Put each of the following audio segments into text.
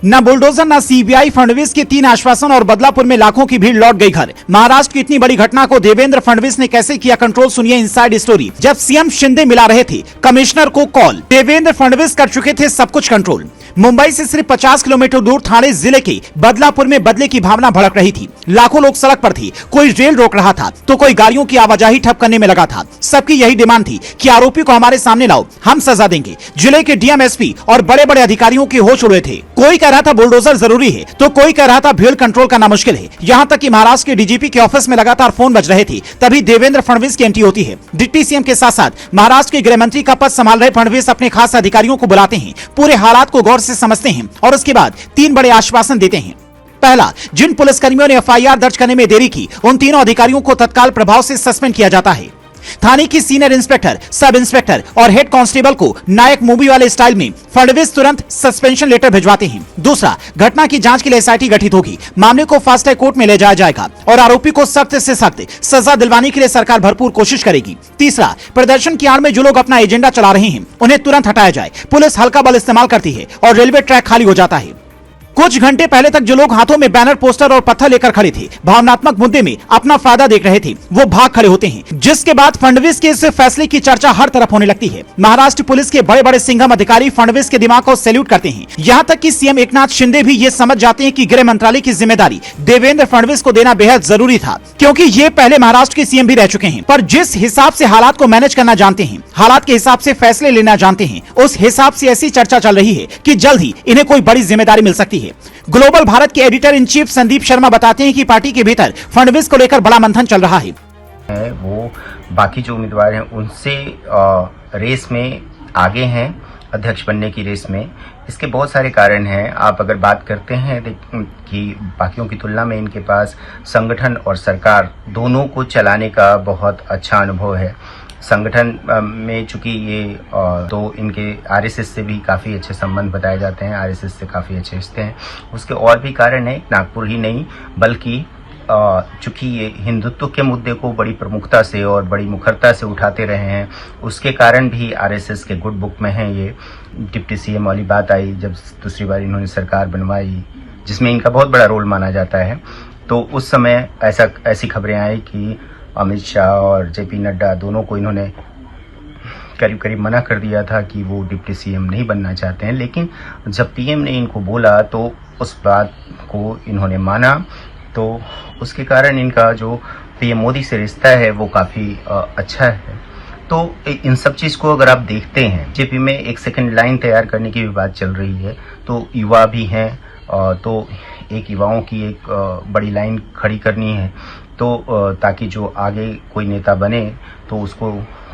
न बुलडोजर न सीबीआई, फडणवीस के 3 आश्वासन और बदलापुर में लाखों की भीड़ लौट गई घर। महाराष्ट्र की इतनी बड़ी घटना को देवेंद्र फडणवीस ने कैसे किया कंट्रोल, सुनिए इनसाइड स्टोरी। जब सीएम शिंदे मिला रहे थे कमिश्नर को कॉल, देवेंद्र फडणवीस कर चुके थे सब कुछ कंट्रोल। मुंबई से सिर्फ 50 किलोमीटर दूर ठाणे जिले के बदलापुर में बदले की भावना भड़क रही थी। लाखों लोग सड़क पर थे, कोई रेल रोक रहा था तो कोई गाड़ियों की आवाजाही ठप करने में लगा था। सबकी यही डिमांड थी कि आरोपी को हमारे सामने लाओ, हम सजा देंगे। जिले के डीएम, एसपी और बड़े बड़े अधिकारियों के होश उड़े थे। कोई कह रहा था बुलडोजर जरूरी है तो कोई कह रहा था भीड़ कंट्रोल करना मुश्किल है। यहाँ तक कि महाराष्ट्र के डीजीपी के ऑफिस में लगातार फोन बज रहे थे। तभी देवेंद्र फडणवीस की एंट्री होती है। डिप्टी सीएम के साथ साथ महाराष्ट्र के गृह मंत्री का पद संभाल रहे फडणवीस अपने खास अधिकारियों को बुलाते हैं, पूरे हालात को गौर से समझते हैं और उसके बाद 3 बड़े आश्वासन देते हैं। पहला, जिन पुलिसकर्मियों ने एफआईआर दर्ज करने में देरी की उन तीनों अधिकारियों को तत्काल प्रभाव से सस्पेंड किया जाता है। थाने की सीनियर इंस्पेक्टर, सब इंस्पेक्टर और हेड कांस्टेबल को नायक मूवी वाले स्टाइल में फडणवीस तुरंत सस्पेंशन लेटर भिजवाते हैं। दूसरा, घटना की जांच के लिए एसआईटी गठित होगी, मामले को फास्ट ट्रैक कोर्ट में ले जाया जाएगा और आरोपी को सख्त से सख्त सजा दिलवाने के लिए सरकार भरपूर कोशिश करेगी। तीसरा, प्रदर्शन की आड़ में जो लोग अपना एजेंडा चला रहे हैं उन्हें तुरंत हटाया जाए। पुलिस हल्का बल इस्तेमाल करती है और रेलवे ट्रैक खाली हो जाता है। कुछ घंटे पहले तक जो लोग हाथों में बैनर, पोस्टर और पत्थर लेकर खड़े थे, भावनात्मक मुद्दे में अपना फायदा देख रहे थे, वो भाग खड़े होते हैं। जिसके बाद फडणवीस के इस फैसले की चर्चा हर तरफ होने लगती है। महाराष्ट्र पुलिस के बड़े बड़े सिंघम अधिकारी फडणवीस के दिमाग को सैल्यूट करते हैं। यहाँ तक कि सीएम एकनाथ शिंदे भी ये समझ जाते हैं कि गृह मंत्रालय की जिम्मेदारी देवेंद्र फडणवीस को देना बेहद जरूरी था, क्योंकि ये पहले महाराष्ट्र के सीएम भी रह चुके हैं। पर जिस हिसाब से हालात को मैनेज करना जानते हैं, हालात के हिसाब से फैसले लेना जानते हैं, उस हिसाब से ऐसी चर्चा चल रही है कि जल्द ही इन्हें कोई बड़ी जिम्मेदारी मिल सकती है। ग्लोबल भारत के editor in chief Sandeep Sharma बताते हैं कि पार्टी के भीतर फडणवीस को लेकर बड़ा मंथन चल रहा है। वो बाकी जो उम्मीदवार हैं उनसे रेस में आगे हैं, अध्यक्ष बनने की रेस में। इसके बहुत सारे कारण हैं। आप अगर बात करते हैं कि बाकियों की तुलना में इनके पास संगठन और सरकार दोनों को चलाने का बहुत अच्छा अनुभव है। संगठन में चूंकि ये तो इनके आरएसएस से भी काफ़ी अच्छे संबंध बताए जाते हैं, आरएसएस से काफ़ी अच्छे रिश्ते हैं। उसके और भी कारण है, नागपुर ही नहीं बल्कि चूंकि ये हिंदुत्व के मुद्दे को बड़ी प्रमुखता से और बड़ी मुखरता से उठाते रहे हैं, उसके कारण भी आरएसएस के गुड बुक में है। ये डिप्टी सीएम वाली बात आई जब दूसरी बार इन्होंने सरकार बनवाई, जिसमें इनका बहुत बड़ा रोल माना जाता है, तो उस समय ऐसी खबरें आई कि अमित शाह और जेपी नड्डा दोनों को इन्होंने करीब करीब मना कर दिया था कि वो डिप्टी सीएम नहीं बनना चाहते हैं। लेकिन जब पीएम ने इनको बोला तो उस बात को इन्होंने माना, तो उसके कारण इनका जो पीएम मोदी से रिश्ता है वो काफ़ी अच्छा है। तो इन सब चीज़ को अगर आप देखते हैं, जेपी में एक सेकंड लाइन तैयार करने की भी बात चल रही है, तो युवा भी हैं, तो एक युवाओं की एक बड़ी लाइन खड़ी करनी है, तो ताकि जो आगे कोई नेता बने तो उसको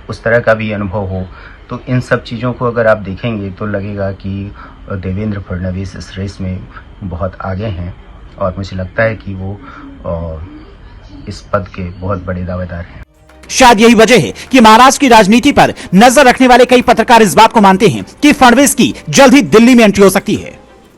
उस तरह का भी अनुभव हो। तो इन सब चीज़ों को अगर आप देखेंगे तो लगेगा कि देवेंद्र फडणवीस इस रेस में बहुत आगे हैं और मुझे लगता है कि वो इस पद के बहुत बड़े दावेदार हैं। शायद यही वजह है कि महाराष्ट्र की राजनीति पर नजर रखने वाले कई पत्रकार इस बात को मानते हैं कि फडणवीस की जल्द ही दिल्ली में एंट्री हो सकती है।